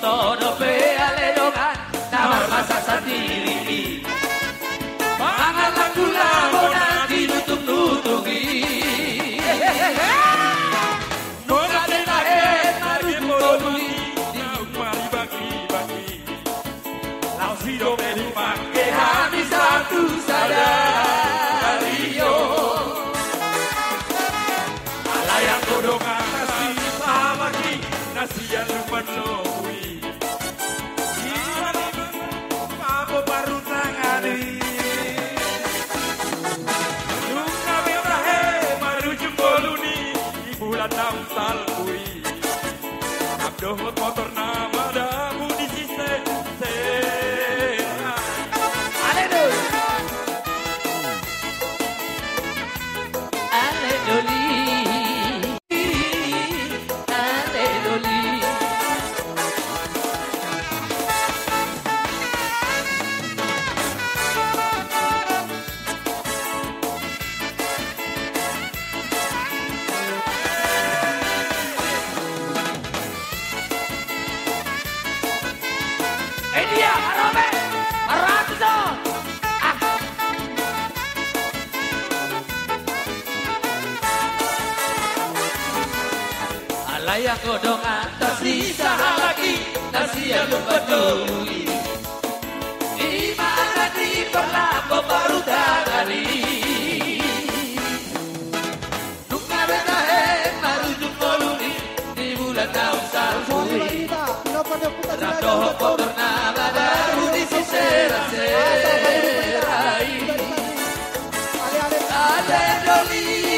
Todo pealerongan nawar masak sendiri mangan lagu lamonan dinutung-nutungi nona denahen marujung koluni mari bagi-bagi lausido merupak ke habis satu sadario ala yang kodongan nasi pamaki nasi yang penuh Dohot motor nama damu di sisi Layak godongan tersisa lagi nasi yang peduli Imana di perlaku baru tangani Nunga betahe marujung koluni di bulan tahun salfuri Radoh pernah baru di serai Ale doli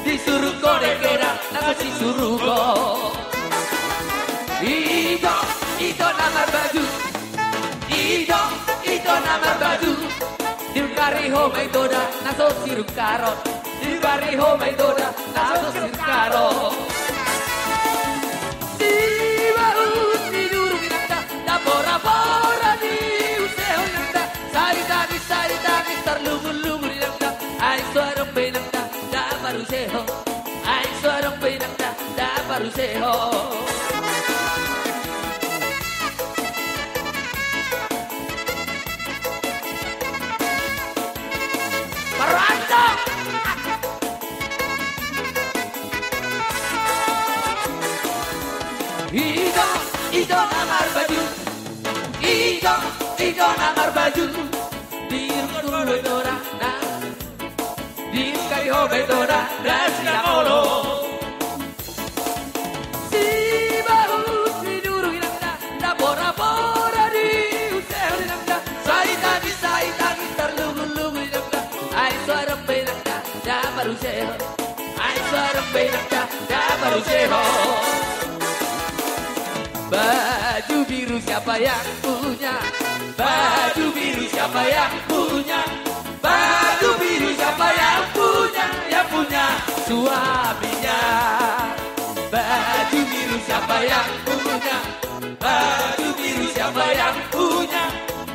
disuruh kodekera naso si suruko Ito namar baju Ito namar baju Dilkari home toda naso sirup karot Dilkari home toda naso sirup karot Si bahu tidur binata Dapora-pora di useo nanda Sari tangis terlungu-lungu di nanda Ay suarong pinanda Paruseho, ay suarong pinagda da paruseho. Paranto! Ito namar baju, ito namar baju. Dirukul dora na. Kari hobe dora rasina olo Si bahu tidur hinanda Da bora-bora di useo hinanda Sai tangis terlungu-lungu hinanda Ay suarang pinagda da paruseho Ay suarang pinagda da paruseho Baju biru siapa yang punya Baju biru siapa yang punya Baju biru siapa yang punya suaminya Baju biru siapa yang punya Baju biru siapa yang punya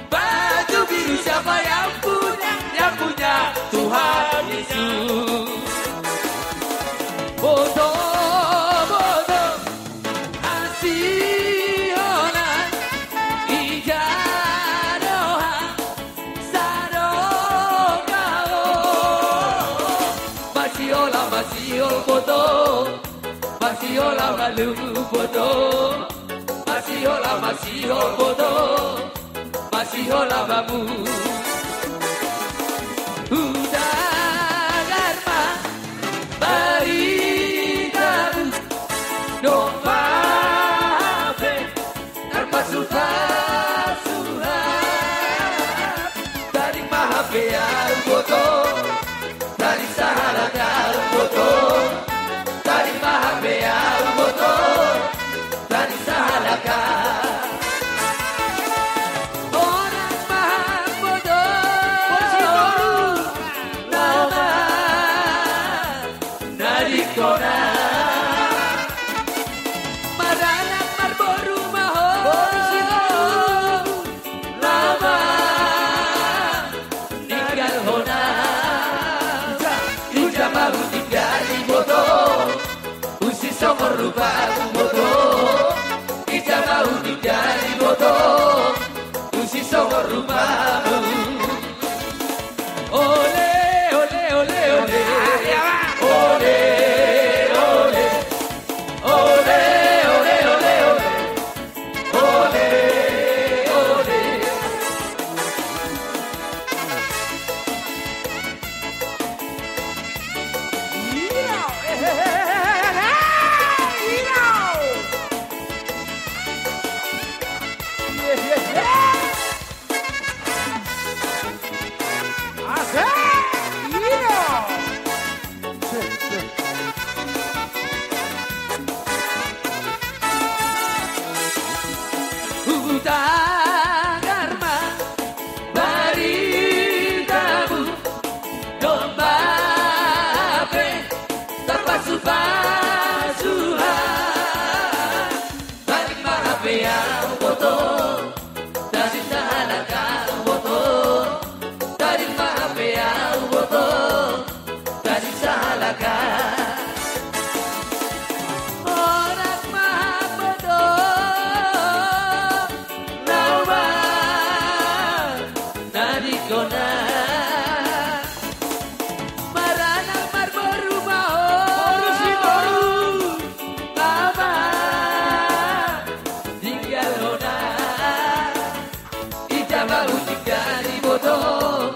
Baju biru siapa yang punya Tuhan Yesus Bodoh Asionan Ijaroha Sadokao foto, masih lama lu foto, masih foto, masih lama mu. Udah karma beritahu, don't maafin karma suha-suha. Dari maafin foto, dari salah foto, dari maafin foto, dari salah. Orang maha bodoh, lama dari kona. Maranak marboru maho, lama ninggal hona. Ija mau tinggal di bodoh, usi somor rupa bodoh. Ija mau tinggal di bodoh, usi somor rupamu. Ole, ole, ole, ole, ole, ole, ole, ole, ole, ole, ole, ole. Karma beritahu, domba ape terbasuh-basuhan. Balik mahape yang foto, dari salah foto, dari mahape yang foto, dari salah. Orang maha bodoh, lama dari kona. Maranak marboru maho, lama tinggal hona. Ija mau tinggal di bodoh,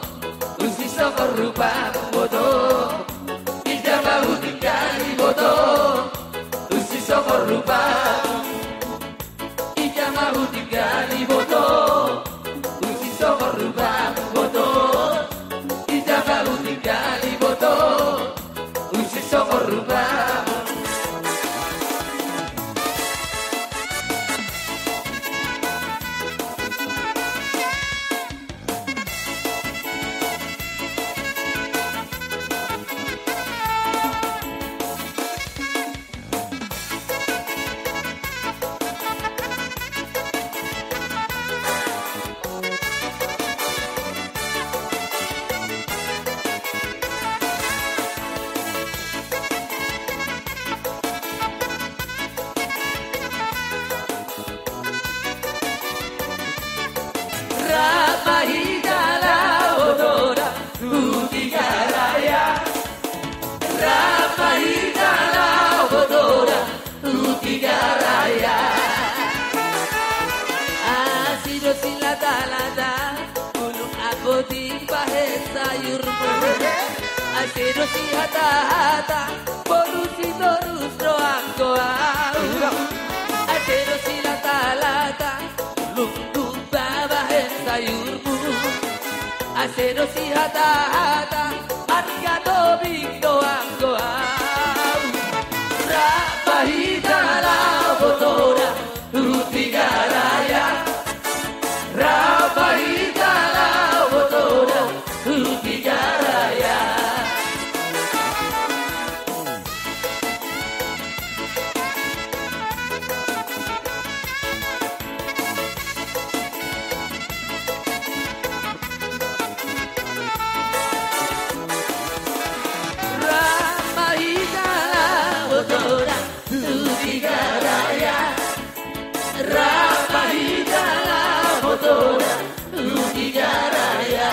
usi somor rupa bodoh. Ija mau tinggal di bodoh, usi somor rupa. Ija mau tinggal di bodoh, usi somor rupa bodoh. Ija mau tinggal di bodoh, usi somor rupa. Rapahidala odora, utigaraya. Rapahidala odora, utigaraya. Asido silata-lata, ulung aku di pahe sayurmu. Asido si hata-hata, polusi terus doang goau. Asido silata-lata, ulung sayurmu. Asero si hata-hata, harga tobing doang goau. Rapahidala botora, utigaraya. Rapahidala botora, utigaraya.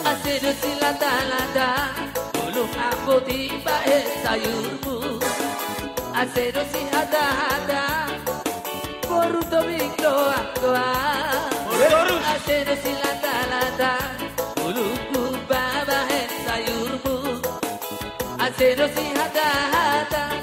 Asero si lata-lata, ulung aku kau tiba sayurmu. Asero si hada-hada Boru tobing doa-doa Asero si lata-lata Uluku babahen sayurmu. Asero si hada-hada